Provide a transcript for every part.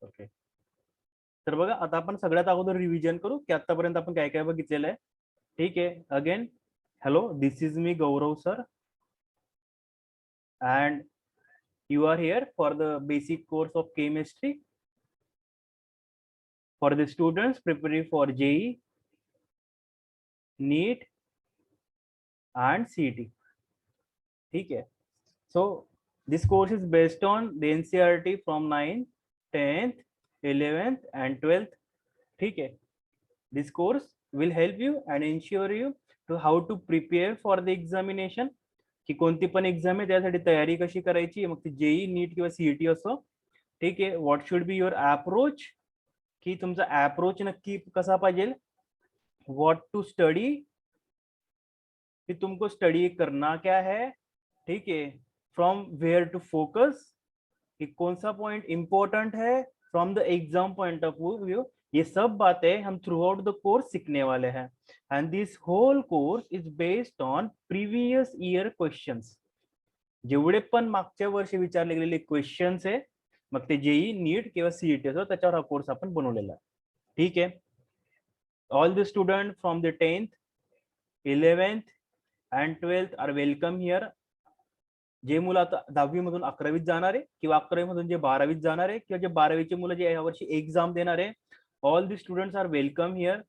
Okay, तर बघा आता आपण सगळ्यात अगोदर रिव्हिजन करू की आतापर्यंत आपण काय काय बघितलेलं आहे. ठीक आहे, again hello, this is me Gaurav sir and you are here for the basic course of chemistry for the students preparing for JEE, NEET and CET. ठीक है, so this course is based on the NCERT from 9th, 10th, 11th and 12th. ठीक है, this course will help you and ensure you to how to prepare for the examination, की कोणती पण exam आहे त्यासाठी तयारी कशी करायची, मग ती जेई नीट किंवा सीईटी असो. ठीक आहे, what should be your approach, की तुमचा अप्रोच नक्की कसा पाहिजे, व्हाट टू स्टडी, कि तुमको स्टडी करना क्या है. ठीक है, फ्रॉम वेयर टू फोकस, कि कौन सा पॉइंट इंपॉर्टेंट है from the exam point of view. ये सब बातें हम थ्रू आउट द कोर्स सीखने वाले हैं. And this whole course is based on previous year questions. जेवढे पण मागच्या वर्षी विचारले गेलेले क्वेश्चन्स आहे, मग ते जेई नीट किंवा सीईटी असो, त्याच्यावर हा कोर्स आपण बनवलेला आहे. ठीक आहे, all the student from the 10th, 11th and 12th are welcome here. जे मुलं आता 10वी मधून 11वीत जाणार आहे किंवा 11वी मधून जे 12वीत जाणार आहे किंवा जे 12वीचे मुलं जे यावर्षी एक्झाम देणार आहे, all the students are welcome here.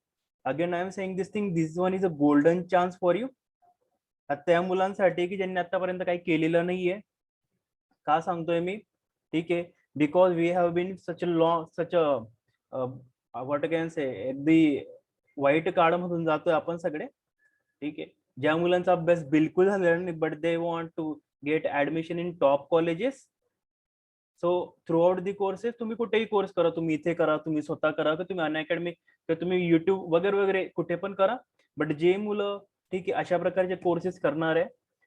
Again I am saying this thing, this one is a golden chance for you. त्या मुलांसाठी की ज्यांनी आतापर्यंत काही केलेलं नाहीये. का सांगतोय मी, ठीक आहे, because we have been such long such what can say अगदी वाईट काळामधून जातोय आपण सगळे. ठीक आहे, ज्या मुलांचा अभ्यास बिलकुल झालेला नाही but they want to get admission in top colleges. So throughout the courses तुम्ही कुठेही कोर्स करा, तुम्ही इथे करा, तुम्ही स्वतः करा, की तुम्ही अनअकॅडमी किंवा तुम्ही युट्यूब वगैरे वगैरे कुठे पण करा. बट जे मुलं ठीक आहे अशा प्रकारचे कोर्सेस करणार आहे,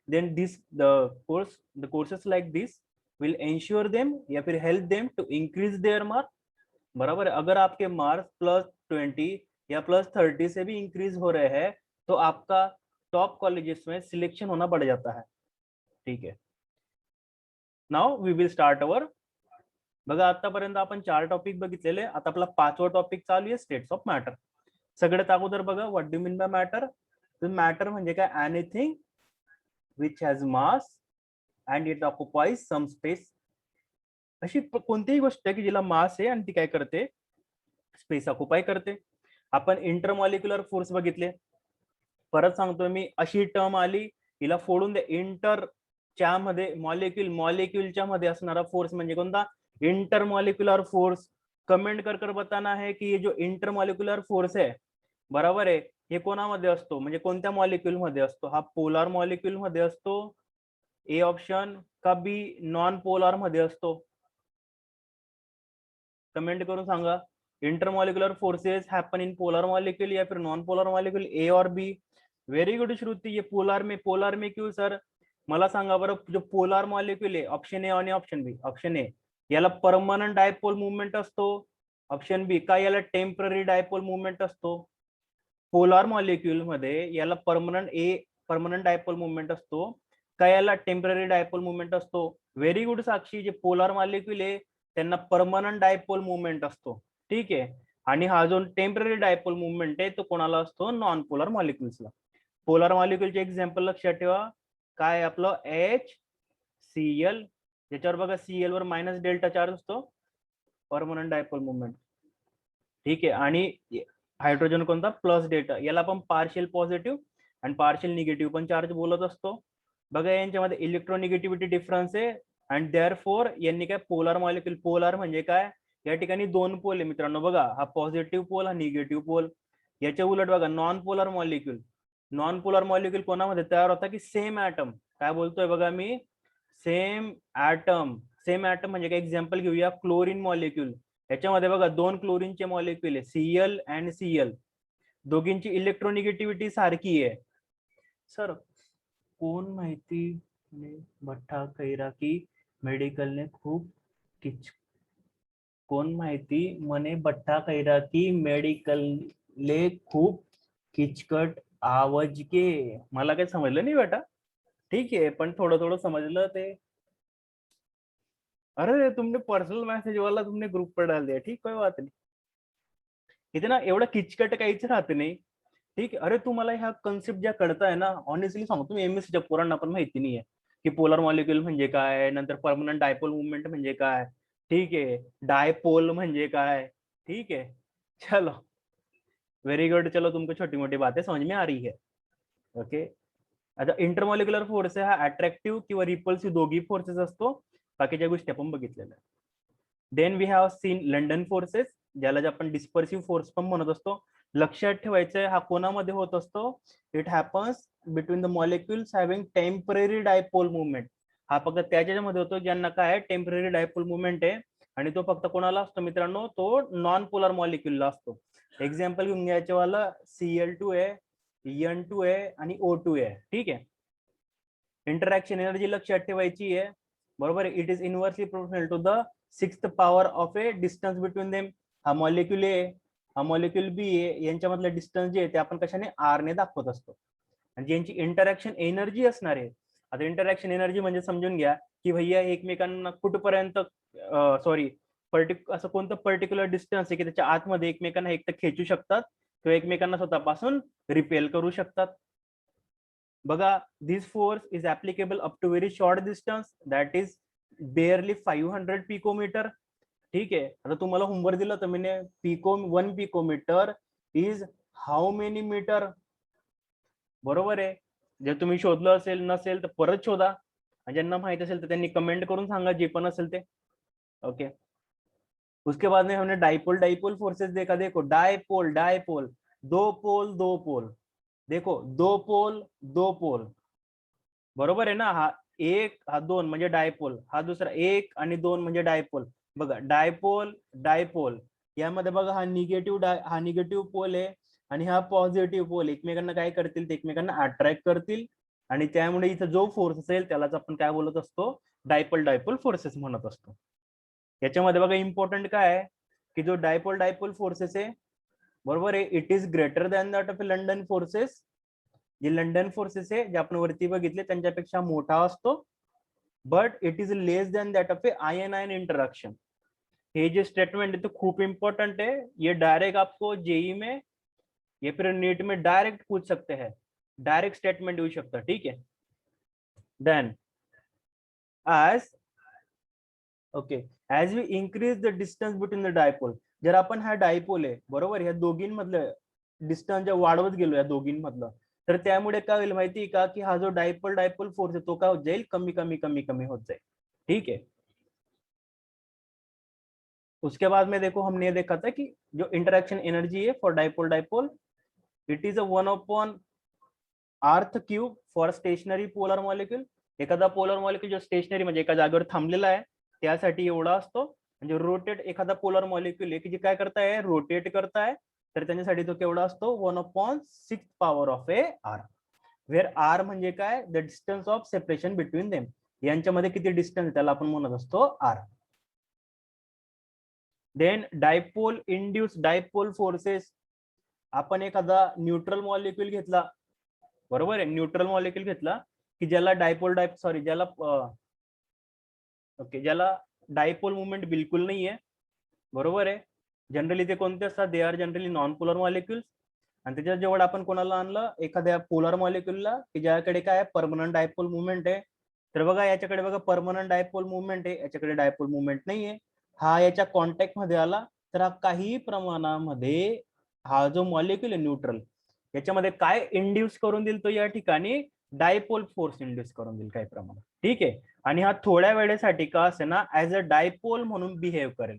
then this the courses like this will ensure them या फिर help them to increase their mark. बराबर है, अगर आपके मार्क्स +20 या +30 से भी इंक्रीज हो रहे हैं तो आपका टॉप कॉलेजेस में सिलेक्शन होना बढ़ जाता है. ठीक है, now we will start our. बघा आतापर्यंत आपण 4 टॉपिक बघितलेले, आता आपला 5वा टॉपिक चालू आहे स्टेट्स ऑफ मॅटर. सगळ्यात अगोदर बघा what do mean by matter. तर मॅटर म्हणजे काय, anything which has mass and it occupies some space. अशी कोणतीही गोष्ट आहे की जिला मास आहे आणि ती काय करते, स्पेस ऑक्युपाय करते. आपण इंटरमॉलिक्युलर फोर्स बघितले. परत सांगतोय मी, अशी टर्म आली हिला फोडून दे. इंटरच्या मध्ये मॉलिक्यूलच्या मध्ये असणारा फोर्स म्हणजे कोणता, इंटरमॉलिक्युलर फोर्स. कमेंट कर बताना है कि ये जो इंटरमॉलिक्युलर फोर्स है, बरोबर आहे, हे कोणामध्ये असतो म्हणजे कोणत्या मॉलिक्यूल मध्ये असतो. हा पोलार मॉलिक्यूल मध्ये असतो, ए ऑप्शन, का बी नॉन पोलार मध्ये असतो. कमेंट करून सांगा. Intermolecular forces happen in polar molecule या फिर नॉन पोलर मॉलिक्यूल, ए और बी. वेरी गुड श्रुति, ये पोलर में क्यों सर, मला सांगा बरं. जो पोलर मॉलिक्यूल आहे, ऑप्शन ए आणि ऑप्शन बी. ऑप्शन ए याला परमनंट डायपोल मुवमेंट असतो, ऑप्शन बी का याला टेम्पररी डायपोल मुवमेंट असतो. पोलर मॉलिक्यूल मध्ये याला परमनंट डायपोल मुवमेंट असतो, का याला टेम्पररी डायपोल मुवमेंट असतो. व्हेरी गुड साक्षी, जे पोलर मॉलिक्यूल आहे त्यांना परमनंट डायपोल मुवमेंट असतो. ठीक आहे, आणि हा जो टेम्पररी डायपोल मुवमेंट आहे तो कोणाला असतो, नॉन पोलर मॉलिक्युल्सला. पोलर मॉलिक्युलचे एक्झाम्पल लक्षात ठेवा, काय आपलं HCl, ज्याच्यावर बघा सीएल वर मायनस डेल्टा चार्ज असतो, परमनंट डायपोल मुवमेंट. ठीक आहे, आणि हायड्रोजन कोणता, प्लस डेल्टा, याला आपण पार्शियल पॉझिटिव्ह आणि पार्शियल निगेटिव्ह पण चार्ज बोलत असतो. बघा यांच्यामध्ये इलेक्ट्रोनिगेटिव्हिटी डिफरन्स आहे अँड देअरफॉर यांनी काय, पोलर मॉलिक्यूल. पोलर म्हणजे काय, या ठिकाणी दोन पोल आहे मित्रांनो. बघा हा पॉझिटिव्ह पोल, हा निगेटिव्ह पोल. याच्या उलट बघा non polar molecule. Non polar molecule कोणामध्ये तयार होता, की सेम ऍटम. काय बोलतोय बघा मी, सेम ऍटम. सेम ऍटम म्हणजे काय, एक्झाम्पल घेऊया क्लोरीन मॉलिक्यूल. याच्यामध्ये बघा दोन क्लोरीनचे मॉलिक्यूल आहे, Cl अँड Cl. दोघींची इलेक्ट्रोनिगेटिव्हिटी सारखी आहे. सर कोण माहिती भट्टा कैराकी मेडिकलने खूप किच, कोण माहिती म्हणे भट्टा कैराकी मेडिकलने खूप किचकट आवाज के. मला काही समजलं नाही बेटा. ठीक आहे, पण थोडं थोडं समजलं ते. अरे तुमने पर्सनल मैसेज वाला तुमने ग्रुप पर डाल दिया, ठीक, कोई बात नहीं. इथे ना एवढं किचकट काहीच राहत नाही. ठीक आहे. अरे तुम्हाला ह्या कन्सेप्ट ज्या कळताय ना, ऑनेस्टली सांगतो मी, एमएससीच्या पोरांना पण माहिती नाहीये की पोलर मॉलिक्युल म्हणजे काय, नंतर परमनंट डायपोल मुवमेंट म्हणजे काय. ठीक आहे. डायपोल म्हणजे काय. ठीक है, चलो, वेरी गुड. चलो तुमको छोटी मोठी बातें समझ में आ रही है. ओके. आता इंटरमॉलिक्युलर फोर्स हा अट्रॅक्टिव्ह किंवा रिपल्सिव्ह दोघी फोर्सेस असतो. बाकीच्या गोष्टी आपण बघितलेल्या. Then we have seen London forces, ज्याला आपण डिस्पर्सिव्ह फोर्स पण म्हणत असतो. लक्षात ठेवायचंय हा कोणामध्ये होत असतो. It happens between the molecules having temporary dipole movement. हा फक्त त्याच्यामध्ये होतो ज्यांना काय टेम्पररी डायपोल मुवमेंट आहे. आणि तो फक्त कोणाला असतो मित्रांनो, तो नॉन पोलर मॉलिक्युलला असतो. एक्झाम्पल घेऊन घ्यायचं वाला Cl2 आहे, N2 आहे आणि O2 आहे. ठीक आहे. इंटरॅक्शन एनर्जी लक्षात ठेवायची आहे. बरोबर आहे. It is inversely proportional to the 6th power of a distance between them. हा मॉलिक्युल ए, हा मॉलिक्युल बी ए, यांच्यामधलं डिस्टन्स जे आहे ते आपण कशाने आर ने दाखवत असतो. आणि ज्यांची इंटरॅक्शन एनर्जी असणार आहे. आता इंटरॅक्शन एनर्जी म्हणजे समजून घ्या की भैया एकमेकांना कुठपर्यंत, सॉरी, असं कोणतं पर्टिक्युलर डिस्टन्स आहे की त्याच्या आतमध्ये एकमेकांना एक तर खेचू शकतात किंवा एकमेकांना स्वतःपासून रिपेल करू शकतात. बघा, this force is applicable up to very short distance, that is barely 500 picometre. ठीक आहे. आता तुम्हाला होमवर्क दिलं तर मी pico 1 picometre is how many metre. बरोबर आहे. जर तुम्ही शोधलं असेल नसेल तर परत शोधा, आणि ज्यांना माहित असेल तर त्यांनी कमेंट करून सांगा जे पण असेल ते. ओके. उसके बाद में हमने डाइपोल डाइपोल फोर्सेस देखा. देखो डाइपोल डाइपोल, दो पोल, देखो दो पोल, बरोबर आहे ना. हा एक, हा दोन म्हणजे डायपोल, हा दुसरा एक आणि दोन म्हणजे डायपोल. बघा डायपोल डायपोल, यामध्ये बघा हा निगेटिव्ह पोल आहे आणि हा पॉझिटिव्ह पोल. एकमेकांना काय करतील ते एकमेकांना अट्रॅक्ट करतील, आणि त्यामुळे इथं जो फोर्स असेल त्यालाच आपण काय बोलत असतो, डायपोल डायपोल फोर्सेस म्हणत असतो. याच्यामध्ये बघा इम्पॉर्टंट काय आहे की जो डायपोल डायपोल फोर्सेस आहे, बरोबर आहे, it is greater than that of London forces. जे लंडन फोर्सेस आहे जे आपण वरती बघितले त्यांच्यापेक्षा मोठा असतो. But it is less than that of A ion ion interaction. हे जे स्टेटमेंट है तो खूप इंपॉर्टेंट है. ये डायरेक्ट आपको जेई में या फिर नीट में डायरेक्ट पूछ सकते हैं. डायरेक्ट स्टेटमेंट येऊ शकतं. ठीक है. Then as okay, as we increase the distance between the dipole, जर आपण हा डायपोल आहे बरोबर, ह्या दोघींमधलं डिस्टन्स जर वाढवत गेलो या दोघींमधलं, तर त्यामुळे काय होईल माहिती का की हा जो डायपोल डायपोल फोर्स आहे तो काय होत जाईल, कमी कमी कमी कमी होत जाईल. ठीक है. उसके बाद में देखो हमने ये देखा था कि जो इंटरेक्शन एनर्जी है for dipole dipole, it is a 1/r³ for stationary polar molecule. एखादा पोलर मॉलिक्यूल जो स्टेशनरी म्हणजे एका जागेवर थांबलेला आहे त्यासाठी एवढा असतो. म्हणजे रोटेट एखादा पोलर मॉलिक्यूल आहे की जे काय करताय, रोटेट करताय, तर त्याच्यासाठी तो केवढा असतो, 1/6 power of a R. Where R म्हणजे काय, the distance of separation between them. यांच्यामध्ये किती डिस्टन्स त्याला आपण म्हणत असतो R. Then dipole induced dipole forces. आपण एखादा न्यूट्रल मॉलिक्यूल घेतला, बरोबर आहे, न्यूट्रल मॉलिक्यूल घेतला की ज्याला ज्याला ओके, ज्याला डायपोल मुवमेंट बिलकुल नाहीये, बरोबर आहे. जनरली ते कोणते असतात, they are generally non polar molecules. आणि त्याच्या जवळ आपण कोणाला आणलं, एखाद्या पोलर मॉलिक्युलला की ज्याकडे काय परमनंट डायपोल मुवमेंट आहे. तर बघा याच्याकडे बघा परमनंट डायपोल मुवमेंट आहे, याच्याकडे डायपोल मुवमेंट नाहीये. हा याच्या कॉन्टॅक्ट मध्ये आला तर हा काही प्रमाणामध्ये हा जो मॉलिक्युल आहे न्यूट्रल, याच्यामध्ये काय इंड्यूस करून देईल, तो या ठिकाणी डायपोल फोर्स इंड्यूस करून देईल काही प्रमाणात. ठीक आहे. आणि हा थोड्या वेळेसाठी का असे ना ऍज अ डायपोल म्हणून बिहेव करेल.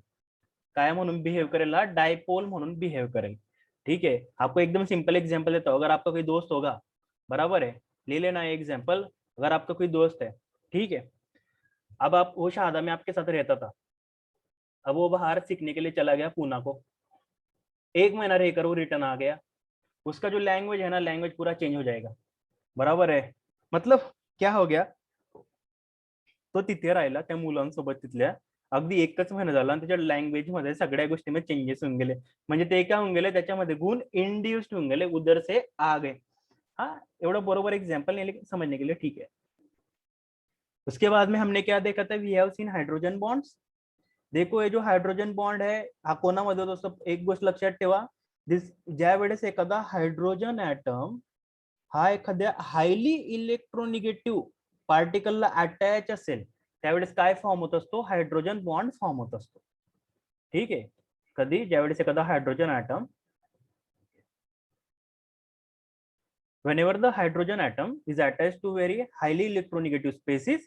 काय म्हणून बिहेव करेल, हा डायपोल म्हणून बिहेव करेल. ठीक है. आपको एकदम सिंपल एग्जांपल देता हूं. अगर आपका कोई दोस्त होगा, बराबर है, ले लेना एग्जांपल. अगर आपका कोई दोस्त है, ठीक है, अब आप, वो शारदा में आपके साथ रहता था, अब वो बाहर सीखने के लिए चला गया पूना को, 1 महीना रहकर वो रिटर्न आ गया. उसका जो लैंग्वेज है ना, लैंग्वेज पूरा चेंज हो जाएगा. बराबर है. मतलब क्या हो गया, तो तिथे राहिला त्या मुलांसोबत तिथल्या, अगदी 1च महिना झाला आणि त्याच्या लँग्वेज मध्ये सगळ्या गोष्टीमध्ये चेंजेस होऊन गेले. म्हणजे ते काय होऊन गेले, त्याच्यामध्ये गुण इंड्यूस्ड होऊन गेले, उधर से आ गए. हा एवढं बरोबर एक्झाम्पल समजने के लिए ठीक है. उसके बाद में हमने क्या देखा था, we have seen hydrogen bonds. देखो हे जो हायड्रोजन बॉन्ड आहे हा कोणामध्ये होतो, असं एक गोष्ट लक्षात ठेवा, ज्या वेळेस एखादा हायड्रोजन ऍटम हा एखाद्या हायली इलेक्ट्रोनिगेटिव्ह पार्टिकलला अटॅच असेल त्यावेळेस काय फॉर्म होत असतो, हायड्रोजन बॉन्ड फॉर्म होत असतो. ठीक आहे, कधी ज्यावेळेस एखादा hydrogen atom, whenever the hydrogen atom is attached to very highly electronegative species,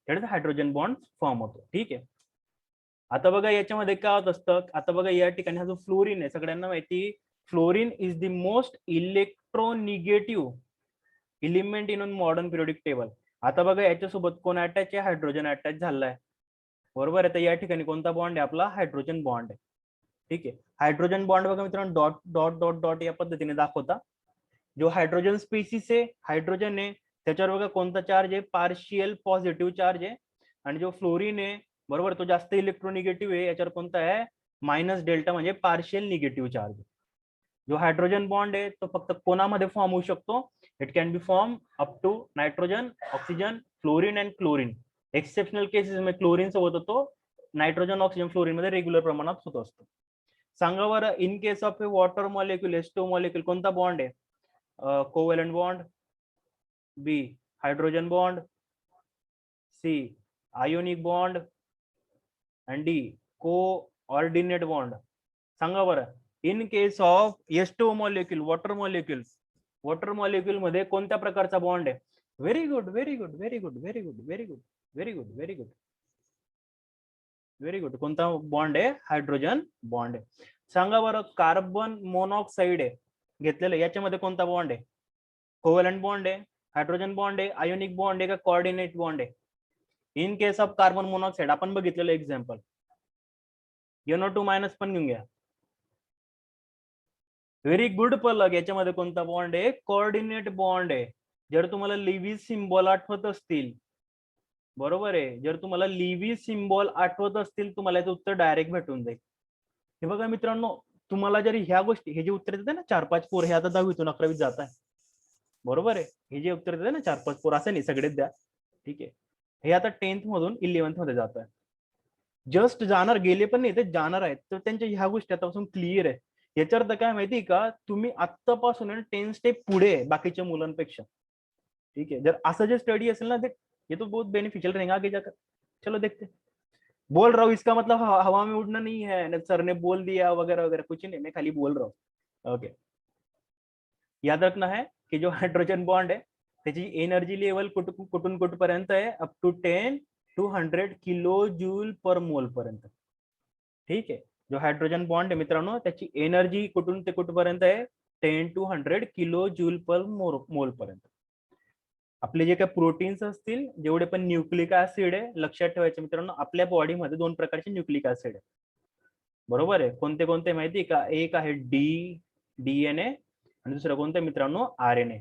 त्यावेळेस हायड्रोजन बॉन्ड फॉर्म होतो. ठीक आहे, आता बघा याच्यामध्ये काय होत असतं, आता बघा या ठिकाणी हा जो फ्लोरीन आहे सगळ्यांना माहिती, fluorine is the most electronegative element in modern periodic table. आता बघा याच्यासोबत कोण अटॅच आहे, हायड्रोजन अटॅच झालाय, बरोबर आहे. तर या ठिकाणी कोणता बॉन्ड आहे आपला, हायड्रोजन बॉन्ड आहे. ठीक आहे, हायड्रोजन बॉन्ड बघा मित्रांनो डॉट डॉट डॉट डॉट या पद्धतीने दाखवता. जो हायड्रोजन स्पीसीस आहे, हायड्रोजन आहे, त्याच्यावर बघा कोणता चार्ज आहे, पार्शियल पॉझिटिव्ह चार्ज आहे. आणि जो फ्लोरीन आहे बरोबर तो जास्त इलेक्ट्रोनिगेटिव्ह आहे, याच्यावर कोणता आहे, मायनस डेल्टा म्हणजे पार्शियल निगेटिव्ह चार्ज. जो हायड्रोजन बॉन्ड आहे तो फक्त कोणामध्ये फॉर्म होऊ शकतो, it can be form up to nitrogen, oxygen, fluorine and chlorine. Exceptional cases मध्ये क्लोरीन सोबत होतो, नायट्रोजन ऑक्सिजन फ्लोरीन मध्ये रेग्युलर प्रमाणात होत असतो. सांगा बरं, in case of a water molecule, H2 molecule, कोणता बॉन्ड आहे, covalent bond, B hydrogen bond, C ionic bond, and D coordinate bond. सांगा बरं, in case of H2 molecule, water molecule मध्ये कोणत्या प्रकारचा बॉन्ड आहे. Very good, very good, very good, very good, very good, very good, very good, very good. कोणता bond आहे, hydrogen bond आहे. सांगा बरं, कार्बन मोनॉक्साईड आहे घेतलेलं, याच्यामध्ये कोणता बॉन्ड आहे, कोव्हॅलंट बॉन्ड आहे, हायड्रोजन बॉन्ड आहे, आयोनिक बॉन्ड आहे का कोऑर्डिनेट बॉन्ड आहे. In case of carbon monoxide आपण बघितलेलं एक्झाम्पल, NO2 मायनस पण घेऊन घ्या. व्हेरी गुड पलक, याच्यामध्ये कोणता बॉन्ड आहे, कोऑर्डिनेट बॉन्ड आहे. जर तुम्हाला लिव्ही सिम्बॉल आठवत असतील, बरोबर आहे, जर तुम्हाला लिव्ही सिम्बॉल आठवत असतील तुम्हाला याचं उत्तर डायरेक्ट भेटून जाईल. हे बघा मित्रांनो, तुम्हाला जर ह्या गोष्टी, हे जे उत्तर देते ना 4-5 पोर, हे आता 10वीतून 11वीत जात आहे, बरोबर आहे. हे जे उत्तर देते ना 4-5 पोर, असं नाही सगळेच द्या, ठीक आहे, हे आता 10th मधून 11th मध्ये जात आहे, जस्ट जाणार, गेले पण नाही ते जाणार आहेत. तर त्यांच्या ह्या गोष्टी आतापासून क्लिअर आहे. याचा अर्थ काय माहिती का, तुम्ही आत्तापासून 10 स्टेप पुढे आहे बाकीच्या मुलांपेक्षा. ठीक है, जर असं जे स्टडी असेल ना, ये तो बहुत बेनिफिशियल रहेगा आगे जाकर. चलो देखते. बोल रहा हूँ इसका मतलब हवा में उड़ना नहीं है, सर ने बोल दिया वगैरह वगैरह, कुछ नहीं, मैं खाली बोल रहा हूँ. ओके, याद रखना है की जो हायड्रोजन बॉन्ड आहे त्याची एनर्जी लेवल कुठून कुठपर्यंत आहे, up to 10 to 100 kilo joule per mole पर्यंत. ठीक आहे, जो हायड्रोजन बॉन्ड आहे मित्रांनो त्याची एनर्जी कुठून ते कुठपर्यंत आहे, 10 to 100 kilo joule per mole पर्यंत. आपले जे काही प्रोटीन्स असतील, जेवढे पण न्यूक्लिक ऍसिड आहे, लक्षात ठेवायचे मित्रांनो, आपल्या बॉडीमध्ये 2 प्रकारचे न्यूक्लिक ऍसिड आहे, बरोबर आहे. कोणते कोणते माहिती का, एक आहे DNA आणि दुसरं कोणतं मित्रांनो, RNA.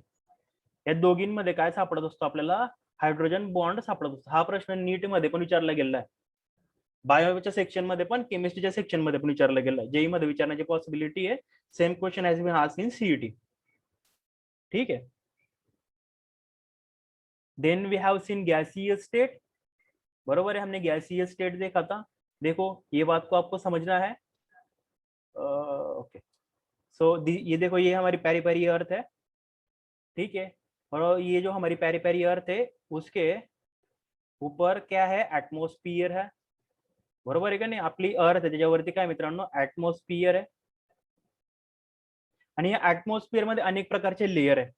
या दोघींमध्ये काय सापडत असतो आपल्याला, हायड्रोजन बॉन्ड सापडत असतो. हा प्रश्न नीट मध्ये पण विचारला गेला आहे, बायोच्या सेक्शन मध्ये पण, केमिस्ट्रीच्या सेक्शन मध्ये पण विचारला गेला, जेई मध्ये विचारण्याची पॉसिबिलिटी आहे. Same question has been asked in CET. ठीक है, then we have seen gaseous state, बरोबर है, हमने गैसियस स्टेट देखा था. देखो ये बात को आपको समझना है. ओके, सो ये देखो, ये हमारी प्यारी प्यारी अर्थ है, ठीक है, और ये जो हमारी प्यारी प्यारी अर्थ है उसके ऊपर क्या है, एटमॉस्फियर है, बरोबर आहे का नाही. आपली अर्थ आहे त्याच्यावरती काय मित्रांनो, ऍटमॉस्फियर आहे. आणि या ऍटमॉस्फियर मध्ये अनेक प्रकारचे लेयर आहे.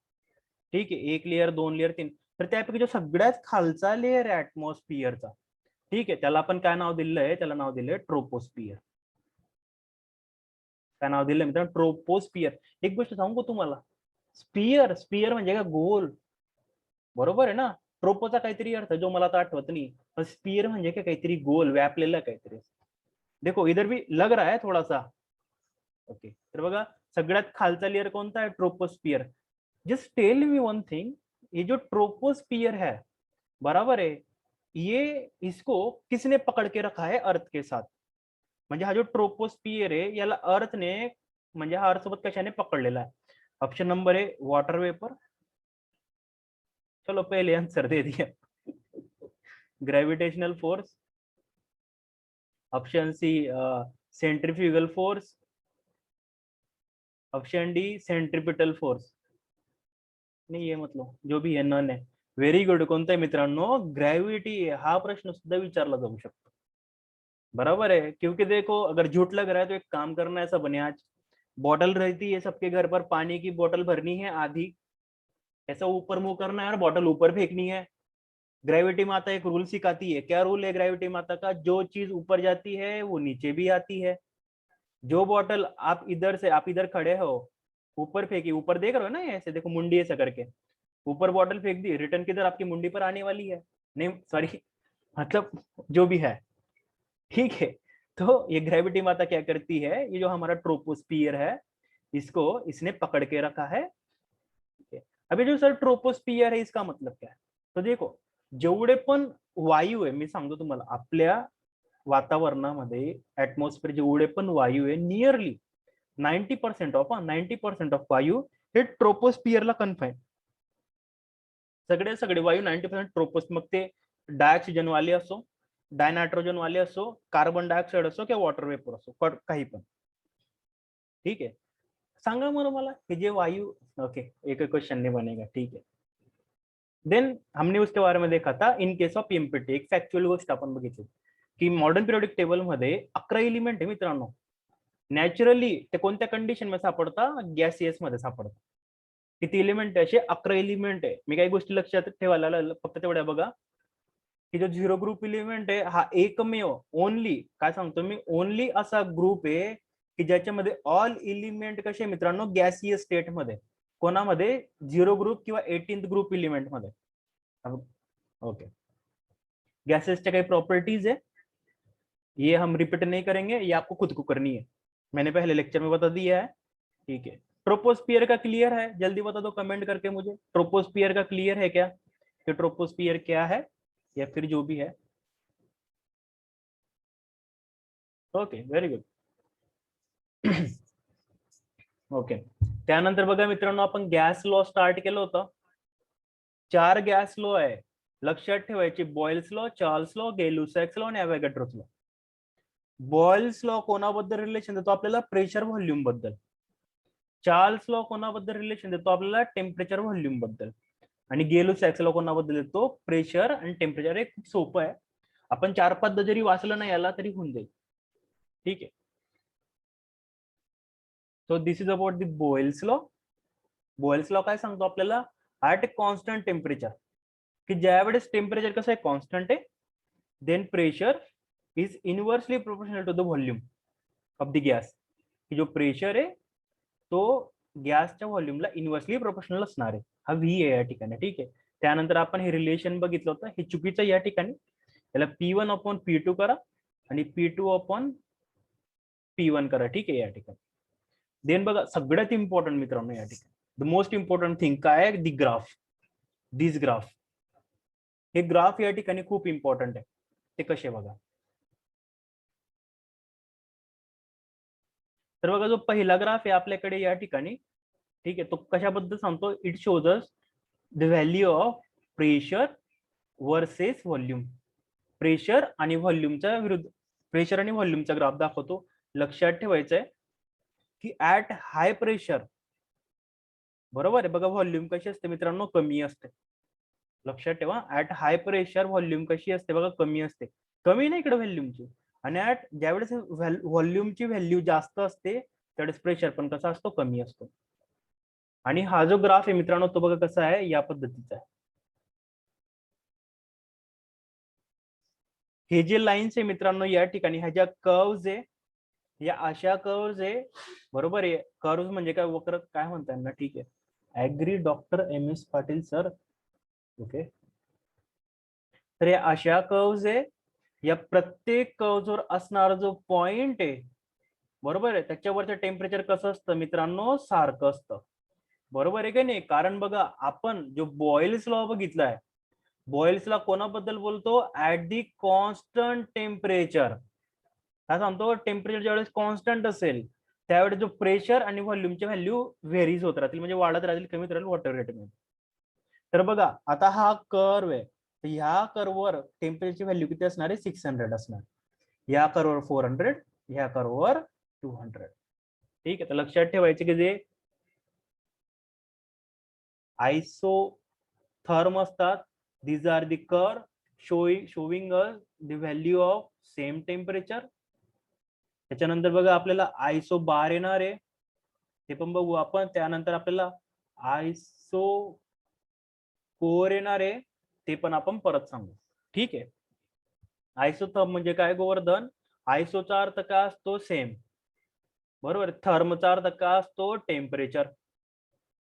ठीक आहे, 1 लेयर, 2 लेयर, 3. तर त्यापैकी जो सगळ्यात खालचा लेयर आहे ऍटमॉस्फियरचा, ठीक आहे, त्याला आपण काय नाव दिलेलं आहे, त्याला नाव दिलंय ट्रोपोस्फियर. काय नाव दिलंय मित्रांनो, ट्रोपोस्फियर. एक गोष्ट सांगू तुम्हाला, स्पियर म्हणजे काय, गोल, बरोबर आहे ना. ट्रोपोचा काहीतरी अर्थ जो मला आता आठवत नाही, पण स्पियर म्हणजे काय, काहीतरी गोल व्यापलेला काहीतरी. देखो इधर भी लग रहा है थोड़ा सा. ओके, तर बघा सगळ्यात खालचा लेयर कोणता आहे, troposphere. Just tell me one thing, ये जो ट्रोपोस्फियर है, बराबर है, ये इसको किसने पकड़ के रखा है अर्थ के साथ. म्हणजे हा जो ट्रोपोस्फियर आहे याला अर्थने, म्हणजे हा अर्थ सोबत कशाने पकडलेला आहे. Option number A water vapour. चलो पहले आंसर दे दिया. Gravitational force, option C centrifugal force, option D centripetal force. नाही ये मतलब जो भी आहे नन आहे. Very good. कोणता आहे मित्रांनो? ग्रॅव्हिटी. हा प्रश्न सुद्धा विचारला जाऊ शकतो. बराबर है, क्योंकि देखो अगर झूठ लग रहा है तो एक काम करना है सब ने. आज बॉटल रहती है सबके घर पर, पानी की बोतल भरनी है आधी, ऐसा ऊपर मुंह करना है और बॉटल ऊपर फेंकनी है. ग्रेविटी माता एक रूल सिखाती है. क्या रूल है ग्रेविटी माता का? जो चीज ऊपर जाती है वो नीचे भी आती है. जो बॉटल आप इधर खड़े हो, ऊपर फेंकी, ऊपर देख रहे हो ना, ऐसे देखो मुंडी ऐसा करके ऊपर बॉटल फेंक दी, रिटर्न किधर? आपकी मुंडी पर आने वाली है. नहीं सॉरी, मतलब जो भी है, ठीक है. तो ये ग्रेविटी माता क्या करती है, ये जो हमारा ट्रोपोस्फियर है इसको इसने पकड़ के रखा है. अभी जो सर ट्रोपोस्फियर है इसका मतलब क्या है? तो देखो, जेवढे पण वायू आहे, मी सांगतो तुम्हाला, आपल्या वातावरणामध्ये ऍटमॉस्फियर जेवढे पण वायू आहे, नियरली 90% ऑफ वायू हे ट्रोपोस्फियरला कन्फाईन. सगळे वायू 90% ट्रोपोस, मग ते डायऑक्सिजन वाले असो, डायनायट्रोजन वाले असो, कार्बन डायऑक्साइड असो किंवा वॉटर वेपर असो, काही पण. ठीक है, सांगा मला हे जे वायू. ओके, एक क्वेश्चन नहीं बनेगा, ठीक है. देन हमने उसके बारे में देखा था इन केस ऑफ एमपीटी. एक फॅक्च्युअल गोष्ट आपण बघितली की मॉडर्न पिरियोडिक टेबल मध्ये 11 एलिमेंट आहे मित्रांनो. नॅचरली ते कोणत्या कंडिशन मध्ये सापडता? गॅसियस मध्ये सापडतात. किती एलिमेंट आहे? असे 11 एलिमेंट आहे. मी काही गोष्टी लक्षात ठेवायला फक्त तेवढ्या बघा की जो झिरो ग्रुप एलिमेंट आहे हा एकमेव, ओनली, काय सांगतो मी, ओनली असा ग्रुप आहे की ज्याच्यामध्ये ऑल एलिमेंट कसे मित्रांनो गॅसियस स्टेट मध्ये. कोणामध्ये? झिरो ग्रुप किंवा 18th ग्रुप एलिमेंट मध्ये. ओके, गैसेस काही प्रॉपर्टीज है, ये हम रिपीट नहीं करेंगे, ये आपको खुद को करनी है, मैंने पहले लेक्चर में बता दिया है. ठीक है, ट्रोपोस्फियर का क्लियर है? जल्दी बता दो कमेंट करके मुझे, ट्रोपोस्फियर का क्लियर है क्या? कि ट्रोपोस्फियर क्या है या फिर जो भी है. Okay, very good. ओके, त्यानंतर बघा मित्रांनो, आपण गॅस लॉ स्टार्ट केलं होतं. 4 गॅस लॉ आहे, लक्षात ठेवायचे. बॉयल्स लॉ, चार्ल्स लॉ, गay-Lussac's लॉ आणि ॲव्होगॅड्रोस लॉ. बॉयल्स लॉ कोणाबद्दल रिलेशन देतो? आपल्याला प्रेशर व्हॉल्यूम बद्दल. चार्ल्स लॉ कोणाबद्दल रिलेशन देतो? आपल्याला टेम्परेचर व्हॉल्यूम बद्दल. आणि गay-Lussac's लॉ कोणाबद्दल देतो? प्रेशर आणि टेम्परेचर. हे खूप सोपं आहे, आपण 4-5 जरी वाचलं नाही याला तरी होऊन जाईल. ठीक आहे, so this is about the Boyle's law. Boyle's law काय सांगतो आपल्याला? ॲट कॉन्स्टंट टेम्परेचर, की ज्यावेळेस टेम्परेचर कसं आहे? कॉन्स्टंट आहे, then pressure is inversely proportional to the volume of the gas. की जो प्रेशर आहे तो गॅसच्या व्हॉल्यूमला इनवर्सली प्रोपोर्शनल असणार आहे. हा व्ही आहे या ठिकाणी. ठीक आहे, त्यानंतर आपण हे रिलेशन बघितलं होतं, हे चुकीचं या ठिकाणी. याला P1/P2 करा आणि P2/P1 करा. ठीक आहे या ठिकाणी. देन बघा, सगळ्यात इम्पॉर्टंट मित्रांनो या ठिकाणी, द मोस्ट इम्पॉर्टंट थिंग काय आहे? दी ग्राफ. दिस ग्राफ, हे ग्राफ या ठिकाणी खूप इम्पॉर्टंट आहे. ते कसे बघा, तर बघा जो पहिला ग्राफ आहे आपल्याकडे या ठिकाणी, ठीक आहे, तो कशाबद्दल सांगतो? It shows us the value of pressure versus volume. Pressure आणि व्हॉल्यूमच्या विरुद्ध, प्रेशर आणि व्हॉल्यूमचा ग्राफ दाखवतो. लक्षात ठेवायचं आहे की ऍट हाय प्रेशर, बरोबर आहे, बघा व्हॉल्यूम कशी असते मित्रांनो? कमी असते. लक्षात ठेवा, ऍट हाय प्रेशर व्हॉल्यूम कशी असते? बघा कमी असते. कमी नाही इकडे व्हॉल्यूमची. आणि ऍट ज्यावेळेस व्हॉल्यूमची व्हॅल्यू जास्त असते त्यावेळेस प्रेशर पण कसा असतो? कमी असतो. आणि हा जो ग्राफ आहे मित्रांनो तो बघा कसा आहे? या पद्धतीचा आहे. हे जे लाईन्स आहे मित्रांनो या ठिकाणी, ह्या ज्या कर्व्स आहे, या अशा कर्व्स आहे, बरोबर आहे. कर्व्स म्हणजे काय? वक्र काय म्हणतात ना? ठीक आहे, agree doctor MS Patil sir. Okay, तर या अशा कर्व्स आहे. या प्रत्येक कर्व्हवर असणारा जो पॉइंट आहे, बरोबर आहे, त्याच्यावरचं टेम्परेचर कसं असतं मित्रांनो? सारखं असतं. बरोबर आहे की नाही? कारण बघा, आपण जो बॉयल्स लॉ बघितलाय, बॉयल्स लॉ कोणाबद्दल बोलतो? At the constant temperature. काय सांगतो? टेम्परेचर ज्यावेळेस कॉन्स्टंट असेल त्यावेळेस जो प्रेशर आणि व्हॉल्यूमची व्हॅल्यू व्हेरीज होत राहतील, म्हणजे वाढत राहतील, कमी राहील वॉटर रेट मध्ये. तर बघा, आता हा कर्व आहे, तर ह्या कर्ववर टेम्परेचरची व्हॅल्यू किती असणार आहे 600 असणार, या कर्ववर 400, ह्या कर्ववर 200. ठीक आहे, तर लक्षात ठेवायचे की जे आयसोथर्म असतात, these are the curve showing us the value of same temperature. त्याच्यानंतर बघा आपल्याला आयसो बार येणार आहे, ते पण बघू आपण. त्यानंतर आपल्याला आयसो कोर येणार आहे, ते पण आपण परत सांगू. ठीक आहे, आयसोथर्म म्हणजे काय गोवर्धन? आयसोचा अर्थ काय असतो? सेम, बरोबर. थर्मचा अर्थ काय असतो? टेम्परेचर.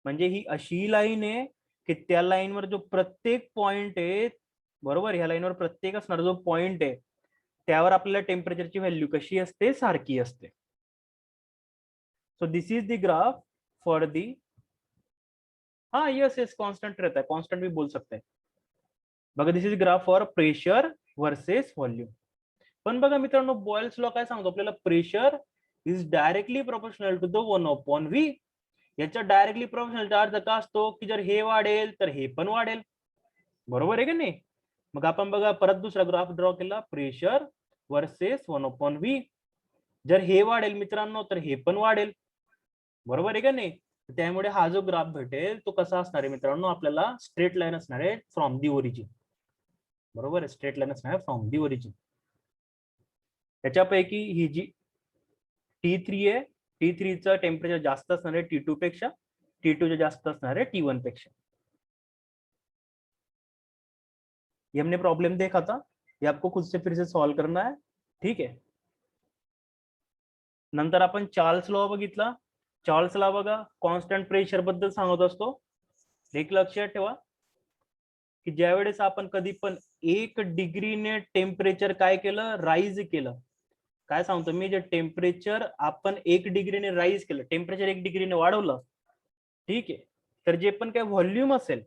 म्हणजे ही अशी लाईन आहे की त्या लाईनवर जो प्रत्येक पॉइंट आहे, बरोबर, ह्या लाईनवर प्रत्येक असणार जो पॉइंट आहे त्यावर आपल्याला टेम्परेचरची व्हॅल्यू कशी असते? सारखी असते. So this is the graph for the, हाँ यस यस कांस्टेंट रहता है, कांस्टेंट भी बोल सकते हैं. बघा this is graph for pressure versus volume. पण बघा मित्रांनो, बॉयल्स लॉ काय सांगतो आपल्याला? Pressure is directly proportional to the 1/v. याच्या डायरेक्टली प्रोपोर्शनलचा अर्थ काय असतो की जर हे वाढेल तर हे पण वाढेल, बरोबर आहे की नाही? मग आपण बघा परत दुसरा ग्राफ ड्रॉ केला, प्रेशर वर्सेस 1/v. जर हे वाढेल मित्रांनो तर हे पण वाढेल, बरोबर आहे का नाही? त्यामुळे हा जो ग्राफ भेटेल तो कसा असणार आहे मित्रांनो? आपल्याला स्ट्रेट लाईन असणार आहे फ्रॉम दी ओरिजिन, बरोबर आहे, स्ट्रेट लाईन असणार आहे फ्रॉम दी ओरिजिन. त्याच्यापैकी ही जी T3 आहे, T3चं टेम्परेचर जास्त असणार आहे T2 पेक्षा, T2 जास्त असणार आहे T1 पेक्षा. ये हमने प्रॉब्लम देखा था, ये आपको खुद से फिर से सॉल्व करना है. ठीक है, नंतर आपण चार्ल्स लॉ बघितला. चार्ल्स लॉ बघा कॉन्स्टंट प्रेशर बद्दल सांगत असतो. एक लक्षात ठेवा की ज्यावेळेस आपण कधी पण 1 डिग्रीने टेम्परेचर काय केलं? राईज केलं. काय सांगतो मी? जे टेम्परेचर आपण 1 डिग्रीने राईज केलं, टेम्परेचर 1 डिग्रीने वाढवलं, ठीक आहे, तर जे पण काय व्हॉल्यूम असेल,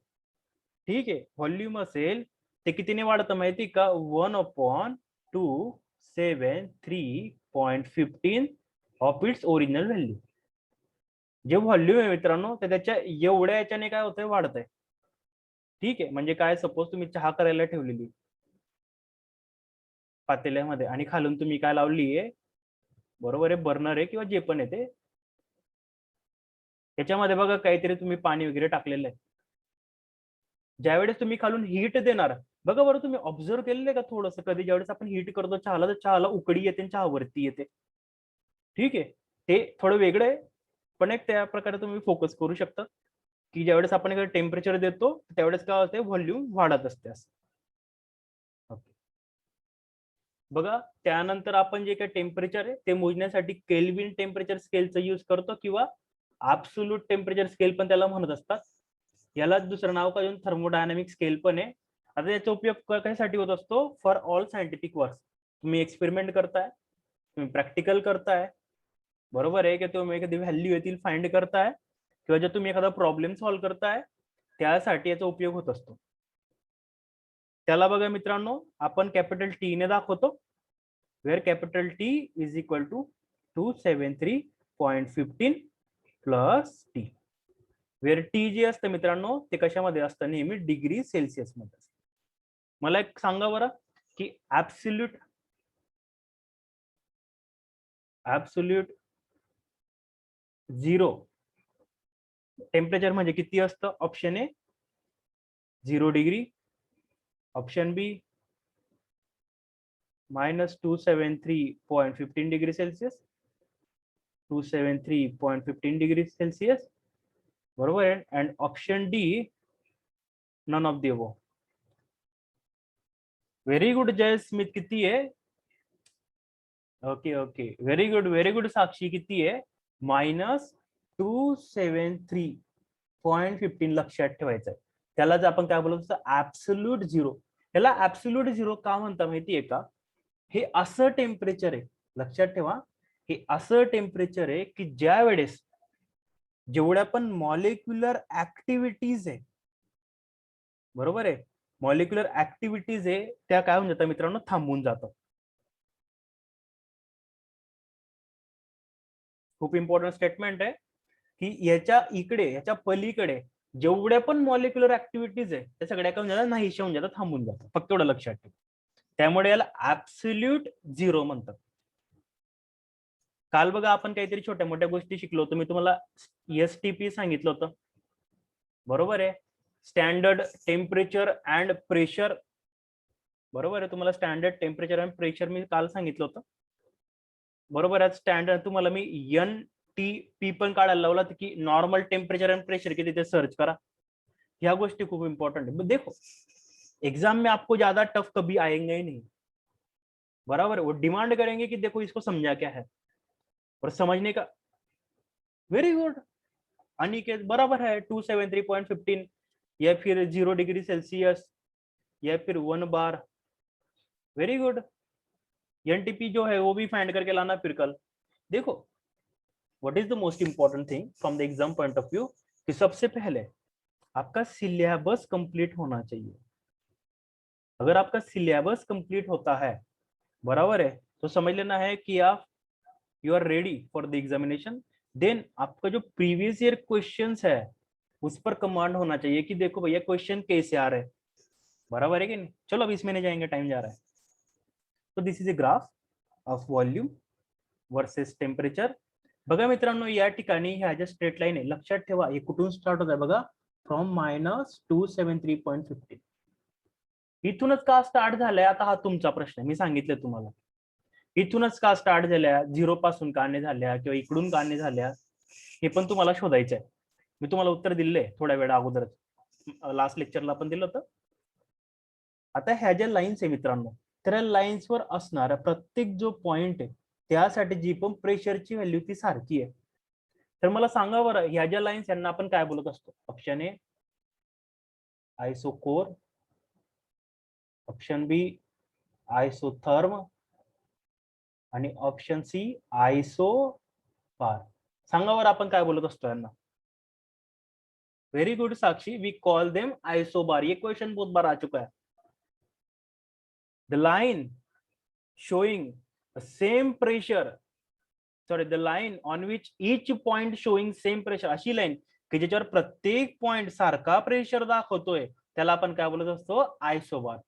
ठीक आहे, व्हॉल्यूम असेल ते कितीने वाढतं माहिती का? 1/273.15 ऑफ इट्स ओरिजिनल व्हॅल्यू. जे व्हॉल्यूम आहे मित्रांनो ते त्याच्या एवढ्या याच्याने काय होतंय? वाढतंय. ठीक आहे, म्हणजे काय, सपोज तुम्ही चहा करायला ठेवलेली पातेल्यामध्ये आणि खालून तुम्ही काय लावली आहे, बरोबर आहे, बर्नर आहे किंवा जे पण आहे ते, त्याच्यामध्ये बघा काहीतरी तुम्ही पाणी वगैरे टाकलेलं आहे. ज्यावेळेस तुम्ही खालून हीट देणार, बघा बरं तुम्ही ऑब्झर्व केलेलं आहे का थोडंसं कधी? ज्यावेळेस आपण हीट करतो चहाला, तर चहाला उकळी येते आणि चहा वरती येते. ठीक आहे, ते थोडं वेगळं आहे, पण एक त्या प्रकारे तुम्ही फोकस करू शकता की ज्यावेळेस आपण टेम्परेचर देतो त्यावेळेस काय होते? व्हॉल्यूम वाढत असते असं. ओके, बघा त्यानंतर आपण जे काही टेम्परेचर आहे ते मोजण्यासाठी केल्विन टेम्परेचर स्केलचा यूज करतो किंवा ऍब्सोल्यूट टेम्परेचर स्केल पण त्याला म्हणत असतात. याला दुसरं नाव काय देऊन थर्मोडायनामिक स्केल पण आहे. आता याचा उपयोग कशासाठी होत असतो? For all scientific work. तुम्ही एक्सपेरिमेंट करताय, तुम्ही प्रॅक्टिकल करताय, बरोबर आहे की तुम्ही एखादी व्हॅल्यू येतील फाइंड करताय, किंवा जर तुम्ही एखादा प्रॉब्लेम सॉल्व्ह करताय त्यासाठी याचा उपयोग होत असतो. त्याला बघा मित्रांनो आपण कॅपिटल टी ने दाखवतो, where capital T is equal to 273.15 plus T. Where T जे असतं मित्रांनो ते कशामध्ये असतं? नेहमी डिग्री सेल्सिअस मध्ये असतं. मला एक सांगा बरं की ऍब्सोल्यूट झिरो टेम्परेचर म्हणजे किती असतं? Option A 0 degree, option B -273.15 degree Celsius, 273.15 degree Celsius, बरोबर आहे, and option D none of the above. Very good Jay Smith, किती आहे? Okay okay, very good Sakshi, किती आहे? -273.15 लक्षात ठेवायचं आहे. त्यालाच आपण काय बोलतो? Absolute zero. त्याला ऍब्सोल्यूट झिरो का म्हणता माहितीये का? हे असं टेम्परेचर आहे, लक्षात ठेवा, हे असं टेम्परेचर आहे की ज्या वेळेस जेवढ्या पण मॉलिक्युलर ऍक्टिव्हिटीज आहे, बरोबर आहे, मॉलिक्युलर ऍक्टिव्हिटीज आहे त्या काय होऊन जातात मित्रांनो? थांबून जातात. खूप इम्पॉर्टंट स्टेटमेंट आहे की याच्या इकडे, याच्या पलीकडे जेवढ्या पण मॉलिक्युलर ऍक्टिव्हिटीज आहे त्या सगळ्या काय होऊन जातात, नाहीशा होऊन जातात, थांबून जातात. फक्त एवढं लक्षात ठेव. त्यामुळे याला ऍब्सोल्यूट झिरो म्हणतात. काल बघा आपण काहीतरी छोट्या मोठ्या गोष्टी शिकलो होतो. मी तुम्हाला STP सांगितलं होतं, बरोबर आहे. स्टँडर्ड टेम्परेचर अँड प्रेशर, बरोबर आहे. तुम्हाला स्टँडर्ड टेम्परेचर अँड प्रेशर मी काल सांगितलं होतं, बरोबर आहे. स्टँडर्ड तुम्हाला मी NTP पण काढायला लावला की नॉर्मल टेम्परेचर एंड प्रेशर के तिथे सर्च करा. ह्या गोष्टी खूप इंपॉर्टंट है. देखो एग्जाम में आपको ज्यादा टफ कभी आएंगे ही नहीं, बराबर है. वो डिमांड करेंगे कि देखो इसको समझा क्या है, और समझने का वेरी गुड अनिकेत बराबर है. 273.15 या फिर 0 डिग्री सेल्सियस या फिर 1 बार, वेरी गुड. NTP जो है वो भी फाइंड करके लाना फिर कल. देखो what is the most important thing from the exam point of view कि सबसे पहले आपका सिलेबस कंप्लीट होना चाहिए. अगर आपका सिलेबस कंप्लीट होता है, बराबर है, तो समझ लेना है कि आप you are ready for the examination. Then आपका जो प्रीवियस ईयर क्वेश्चंस है उस पर कमांड होना चाहिए कि देखो भैया क्वेश्चन कैसे आ रहे हैं, बराबर है कि नहीं. चलो अब इसमें नहीं जाएंगे, टाइम जा रहा है. तो this is a graph of volume versus temperature. बघा मित्रांनो, या ठिकाणी ह्या ज्या स्ट्रेट लाईन आहे, लक्षात ठेवा हे कुठून स्टार्ट होत आहे बघा, फ्रॉम -273.15. इथूनच का स्टार्ट झालंय आता हा तुमचा प्रश्न आहे. मी सांगितलं तुम्हाला इथूनच का स्टार्ट झाल्या, 0 पासून का नाही झाल्या किंवा इकडून का नाही झाल्या, हे पण तुम्हाला शोधायचं आहे. मी तुम्हाला उत्तर दिलंय थोड्या वेळा अगोदरच, लास्ट लेक्चरला पण दिलं होतं. आता ह्या ज्या लाईन्स आहे मित्रांनो, त्या लाईन्सवर असणारा प्रत्येक जो पॉइंट आहे त्यासाठी जी पण प्रेशरची व्हॅल्यू ती सारखी आहे. तर मला सांगा बरं, ह्या ज्या लाईन्स यांना आपण काय बोलत असतो. ऑप्शन ए आयसोकोर, ऑप्शन बी आयसोथर्म आणि ऑप्शन सी आयसोबार. सांगा बरं आपण काय बोलत असतो यांना. Very good Sakshi, we call them isobar. ये क्वेश्चन बहुत बार आ चुका है. The line showing same pressure, sorry the line on which each point showing same pressure, अशी लाईन की ज्याच्यावर प्रत्येक पॉइंट सारखा प्रेशर दाखवतोय त्याला आपण काय बोलत असतो, आयसोबार.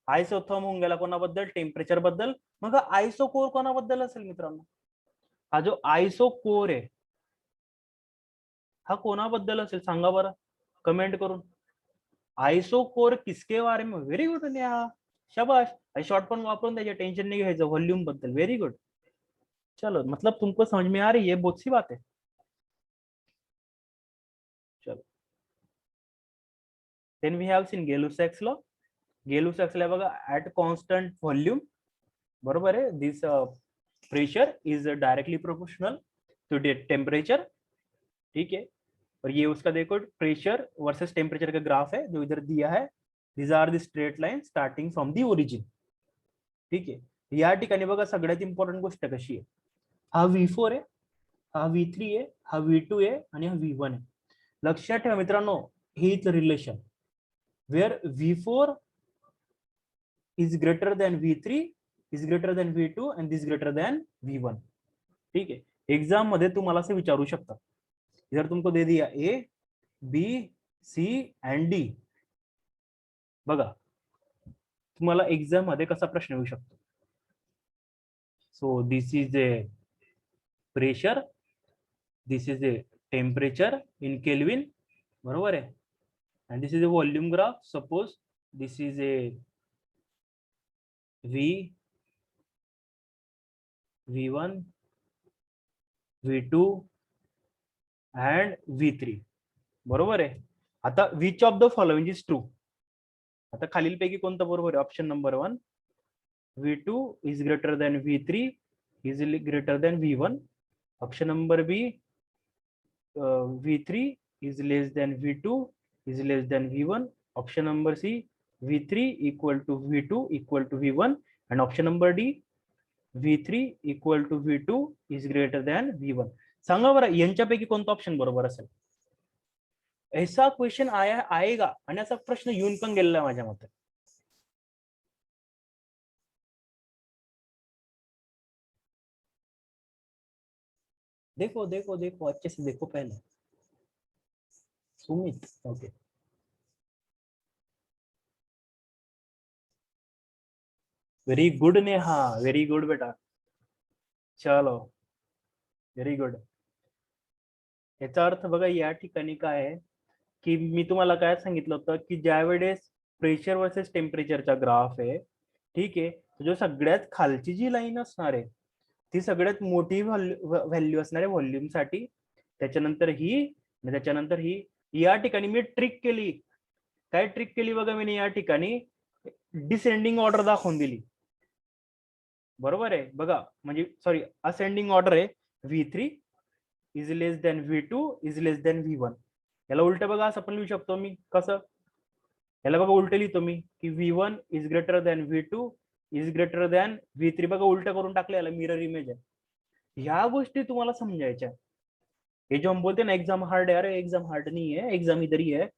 आयसोथर्म होऊन गेला कोणाबद्दल, टेम्परेचर बद्दल. मग आयसोकोर कोणाबद्दल असेल मित्रांनो, हा जो आयसोकोर आहे हा कोणाबद्दल असेल सांगा बरं कमेंट करून. आयसोकोर किसके बारे में, व्हेरी गुड नेहा, शाबाश. शॉर्ट पण वापरून त्याचे टेंशन नहीं घ्यायचं व्हॉल्यूम बद्दल, व्हेरी गुड. चलो मतलब तुमको समझ में आ रही है, बहुत सी बात है. चलो then we have seen Gay-Lussac's law. Gay-Lussac's law बघा, ऍट कॉन्स्टंट व्हॉल्यूम, बरोबर है, this pressure is directly proportional to temperature. ठीक है, और ये उसका देखो प्रेशर वर्सेस टेम्परेचर का ग्राफ है जो इधर दिया है. These are the straight line starting from the origin. ठीक आहे, या ठिकाणी बघा सगळ्यात इम्पॉर्टंट गोष्ट कशी आहे, हा V4 आहे, हा V3 आहे, हा V2 आहे आणि हा V1 आहे. लक्षात ठेवा मित्रांनो, हेच relation where V4 is greater than V3 is greater than V2 and this greater than V1. ठीक आहे, एग्जाम मध्ये तुम्हाला असं विचारू शकतात, इधर तुमको दे दिया A B C and D. बघा तुम्हाला एग्जाम मध्ये कसा प्रश्न येऊ शकतो. So this is a pressure, this is a temperature in kelvin, बरोबर आहे, and this is a volume graph. Suppose this is a V1 V2 and V3, बरोबर आहे. आता which of the following is true, आता खालीलपैकी कोणतं बरोबर आहे. Option number 1 V2 is greater than V3 is greater than V1. Option number B V3 is less than V2 is less than V1. Option number C V3 equal to V2 equal to V1. And option number D V3 equal to V2 is greater than V1. सांगा बरं यांच्यापैकी कोणता option बरोबर असेल. ऐसा question आएगा आणि असा प्रश्न येऊन पण गेलेला माझ्या मते. देखो देखो देखो अच्छे से देखो पहले. Sumit, okay. Very good Neha, very good बेटा. चलो, व्हेरी गुड. याचा अर्थ बघा या ठिकाणी काय आहे की मी तुम्हाला काय सांगितलं होतं की ज्या वेळेस प्रेशर वर्सेस टेम्परेचरचा ग्राफ आहे, ठीक आहे, जो सगळ्यात खालची जी लाईन असणार आहे ती सगळ्यात मोठी व्हॅल्यू असणार आहे व्हॉल्यूम साठी, त्याच्यानंतर ही आणि त्याच्यानंतर ही. या ठिकाणी मी ट्रिक केली. काय ट्रिक केली बघा मी या ठिकाणी डिसेंडिंग ऑर्डर दाखवून दिली. बरोबर आहे बघा, म्हणजे सॉरी असेंडिंग ऑर्डर आहे. V3 is less than V2 is less than V1. याला उलट बघा असं पण लिहू शकतो मी. कसं? याला बघा उलट लिहितो मी की V1 is greater than V2 is greater than V3. बघा उलट करून टाकले, याला मिरर इमेज आहे. ह्या गोष्टी तुम्हाला समजायच्या. ये जो हम बोलते हैं ना एग्जाम हार्ड है, अरे एग्जाम हार्ड नहीं है, एग्जाम इधर ही है.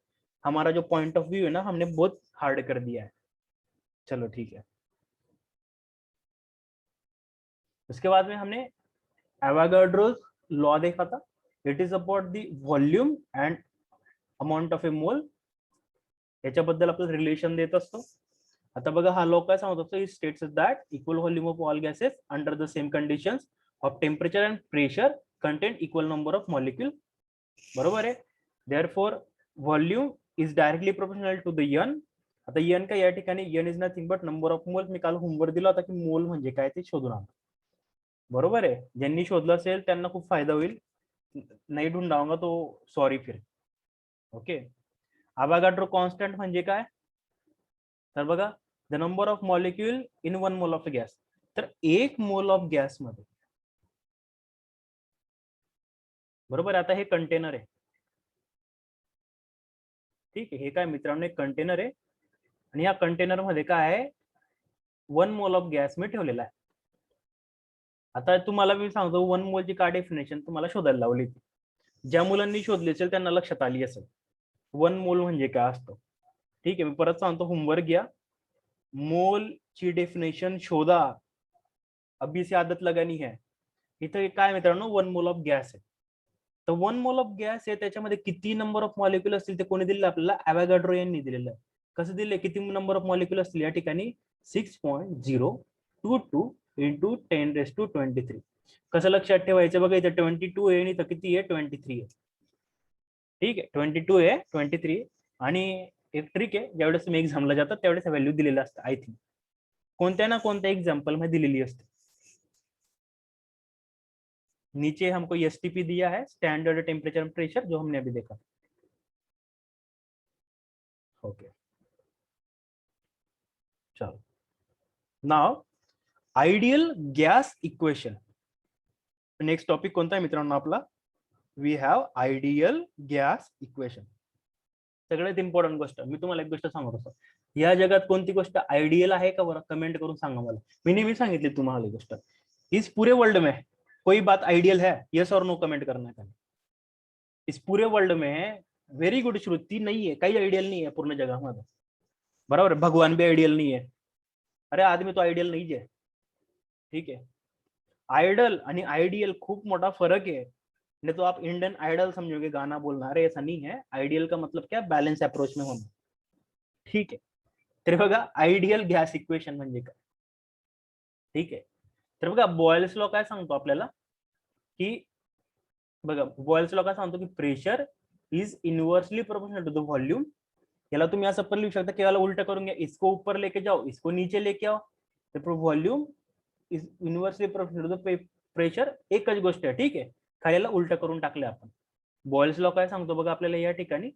हमारा जो पॉइंट ऑफ व्यू है ना, हमने बहुत हार्ड कर दिया है. चलो ठीक है. उसके बाद में हमने एवोगाड्रोस लॉ देखा था. It is about the volume and amount of a mole. याच्याबद्दल आपलं रिलेशन देत असतो. आता बघा हा लॉ काय सांगत असतो, it states that equal volume of all gases under the same conditions of temperature and pressure contain equal number of molecule. बरोबर आहे. Therefore volume is directly proportional to the n. आता एन काय या ठिकाणी n is nothing but number of mole. मी काल homework दिला होता की मोल म्हणजे काय ते शोधून आणा. बरोबर आहे. ज्यांनी शोधलं असेल त्यांना खूप फायदा होईल. नाही ढूंढाऊंगा तो सॉरी फिर. ओके. अवोगाड्रो कॉन्स्टंट म्हणजे काय? तर बघा the number of molecule in 1 mole of gas. तर 1 मोल ऑफ गॅस मध्ये, बरोबर. आता हे कंटेनर आहे, ठीक आहे. हे काय मित्रांनो एक कंटेनर आहे आणि या कंटेनर मध्ये काय आहे 1 मोल ऑफ गॅस मी ठेवलेला आहे. आता तुम्हाला मी सांगतो 1 मोलची काय डेफिनेशन तुम्हाला शोधायला लावली. ज्या मुलांनी शोधली असेल त्यांना लक्षात आली असेल 1 मोल म्हणजे काय असतं. ठीक आहे, मी परत सांगतो, होमवर्क घ्या. मोल ची डेफिनेशन शोधा. अभी से आदत लगानी है. इथं काय मित्रांनो 1 मोल ऑफ गॅस आहे. तर 1 मोल ऑफ गॅस आहे, त्याच्यामध्ये किती नंबर ऑफ मॉलिक्यूल असतील ते कोणी दिलेलं आपल्याला? एवोगाड्रो यांनी दिलेलं आहे. कसं दिले? किती नंबर ऑफ मॉलिक्यूल असतील या ठिकाणी? 6.022 इंटू 10⁻23. कसं लक्षात ठेवायचं बघा, इथं 22 आहे आणि इथं किती आहे 23 आहे. ठीक आहे, 22 आहे 23. आणि एक ट्रिक आहे, ज्यावेळेस तुम्ही एक्झामला जातात त्यावेळेस व्हॅल्यू दिलेलं असतं. आय थिंक कोणत्या ना कोणत्या एक्झाम्पल मध्ये दिलेली असते. नीचे हमको एसटीपी दिया है, स्टैंडर्ड टेम्परेचर प्रेशर, जो हमने अभी देखा. ओके, चलो now ideal gas equation. Next topic कोणता आहे मित्रांनो आपला? We have ideal gas equation. सगळ्यात इम्पॉर्टंट गोष्ट मी तुम्हाला एक गोष्ट सांगत असतो, या जगात कोणती गोष्ट आयडियल आहे का बरं? कमेंट करून सांगा मला. मी नेहमी सांगितली तुम्हाला ही गोष्ट, इस पूरे वर्ल्ड में कोई बात आइडियल है? यस और नो कमेंट करना है. इस पूरे वर्ल्ड में व्हेरी गुड श्रुती नहीं है, काही आइडियल नहीं है पूर्ण जगामध्ये. बरोबर. भगवान भी आइडियल नहीं है. अरे आदमी तो आइडियल नहीं है. ठीक है. आइडल आणि आइडियल खूप मोठा फर्क है. नहीं तो आप इंडियन आइडल समझोगे गाना बोलना, अरे ऐसा नहीं है. आइडियल का मतलब क्या? बैलेंस अप्रोच में होना. ठीक आहे. तर बघा आयडियल गॅस इक्वेशन म्हणजे काय. ठीक आहे. तर बघा बॉयल्स लॉ काय सांगतो आपल्याला की, बघा बॉयल्स लॉ काय सांगतो की pressure is inversely proportional to the volume. याला तुम्ही असं पण लिहू शकता की याला उलट करून घ्या, इसको ऊपर लेके जाओ, इसको नीचे लेके आओ. तर volume is inversely proportional to the pressure. एकच गोष्ट आहे. ठीक आहे. खालीला उलट करून टाकले आपण. बॉयल्स लॉ काय सांगतो बघा आपल्याला या ठिकाणी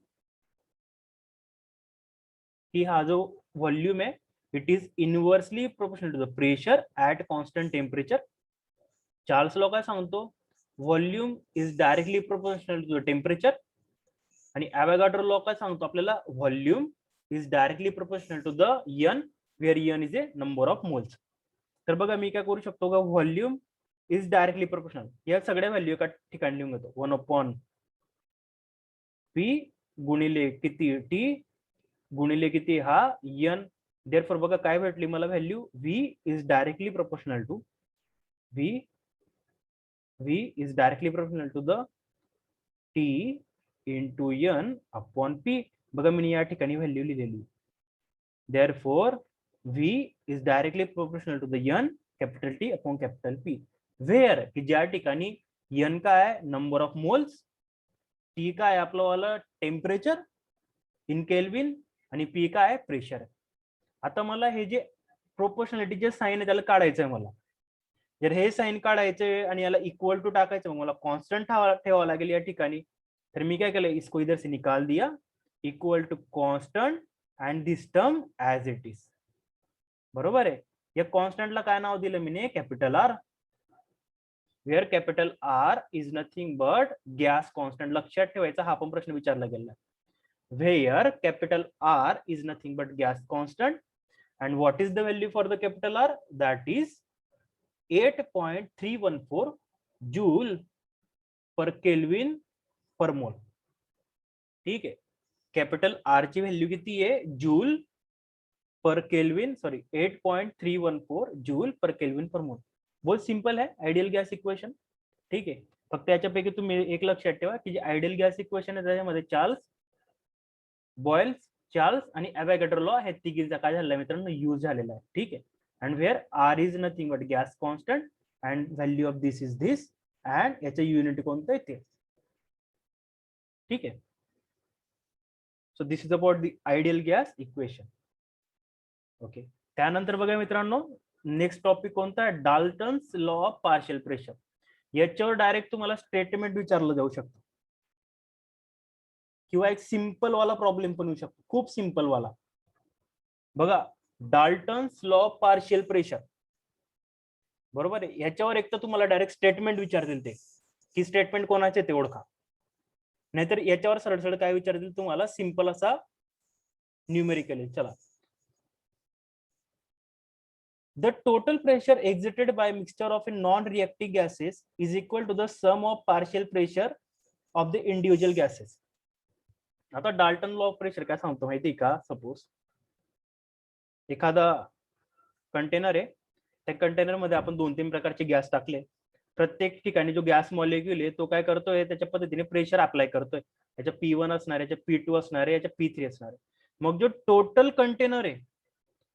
की हा जो व्हॉल्यूम आहे it is inversely proportional to the pressure at constant temperature. Charles law काय सांगतो? Volume is directly proportional to the temperature. आणि एवोगाड्रो लॉ काय सांगतो आपल्याला? Volume is directly proportional to the N, where N is a number of moles. तर बघा मी काय करू शकतो का, व्हॉल्यूम इज डायरेक्टली प्रोपोर्शनल, या सगळ्या व्हॅल्यू एका ठिकाणी लिहून घेतो. 1/P गुणिले किती टी गुणिले किती हा एन. देअरफॉर बघा काय भेटली मला value? V is directly proportional to V is directly proportional to the T into N upon P. बघा मी या ठिकाणी व्हॅल्यू लिहिलेली. Therefore, V is directly proportional to the N capital T upon capital P. Where की ज्या ठिकाणी N काय आहे नंबर ऑफ मोल्स, T काय आहे आपलं वाला टेम्परेचर इन केल्विन आणि P काय आहे प्रेशर. आता मला हे जे प्रोपोर्शनॅलिटी जे साइन आहे त्याला काढायचं आहे मला. जर हे साइन काढायचे आणि याला इक्वल टू टाकायचं मला कॉन्स्टंट ठेवावं लागेल या ठिकाणी. तर मी काय केलं इसको इधर से निकाल दिया equal to constant and this term as it is. बरोबर आहे. या कॉन्स्टंटला काय नाव दिलं मी capital R. Where capital R is nothing but gas constant. लक्षात ठेवायचा हा पण प्रश्न विचारला गेला. Where capital R is nothing but gas constant and what is the value for the capital R? That is 8.314 joule per Kelvin per mole. ठीक है. Capital R ची व्हॅल्यू किती आहे joule per kelvin, sorry 8.314 joule per kelvin per mole. बहुत simple है ideal gas equation. ठीक आहे. फक्त याच्यापैकी तुम्ही एक लक्षात ठेवा की जे आयडियल गॅस इक्वेशन आहे त्याच्यामध्ये चार्ल्स, बॉयल्स, चार्ल्स आणि अवॅगॅड्रो लॉ हे तिघींचा काय झालेला मित्रांनो यूज झालेला आहे. ठीक आहे. And where are is nothing but gas constant and value of this is this and याचं युनिट कोणतं आहे ते. ठीक आहे. So this is about the ideal gas equation. Okay. त्यानंतर बघा मित्रांनो नेक्स्ट टॉपिक कोणता आहे Dalton's law of partial pressure. याच्यावर डायरेक्ट तुम्हाला स्टेटमेंट विचारलं जाऊ शकतं किंवा एक सिंपल वाला प्रॉब्लेम पण येऊ शकतो, खूप सिंपल वाला. बघा Dalton's law of partial pressure. बरोबर आहे. याच्यावर एक तर तुम्हाला डायरेक्ट स्टेटमेंट विचारतील ते की स्टेटमेंट कोणाचे ते ओळखा. नाहीतर याच्यावर सरळ सरळ काय विचारतील तुम्हाला सिंपल असा न्यूमेरिकल. चला. The total pressure exerted by mixture of a non-reactive gases is equal to the sum of partial pressure of the individual gases. आता डाल्टन लॉ ऑफ प्रेशर काय सांगतो माहिती का. सपोज एखादा कंटेनर आहे, त्या कंटेनर मध्ये आपण 2-3 प्रकारचे गॅस टाकले. प्रत्येक ठिकाणी जो गॅस मॉलिक्यूल आहे तो काय करतोय त्याच्या पद्धतीने प्रेशर अप्लाय करतोय. याच्या P1 असणार आहे, याच्या P2 असणार आहे, याच्या P3 असणार आहे. मग जो टोटल कंटेनर आहे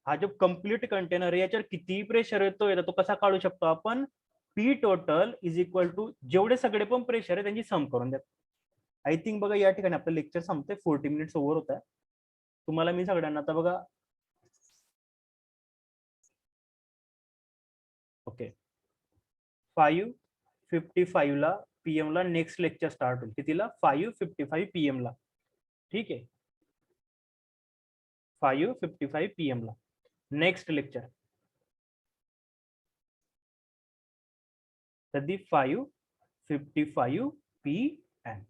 हा जो कम्प्लीट कंटेनर आहे याच्यावर किती प्रेशर येतोय तो कसा काढू शकतो आपण. P total is equal to जेवढे सगळे पण प्रेशर आहे त्यांची सम करून द्या. आय थिंक बघा या ठिकाणी आपलं लेक्चर संपते. 40 मिनिट्स ओव्हर होत आहे. तुम्हाला मी सगळ्यांना आता बघा ओके 5:55 ला PM ला नेक्स्ट लेक्चर स्टार्ट होईल. कितीला 5:55 PM ला. ठीक आहे. 5:55 PM ला नेक्स्ट लेक्चर. कधी 5:55 PM.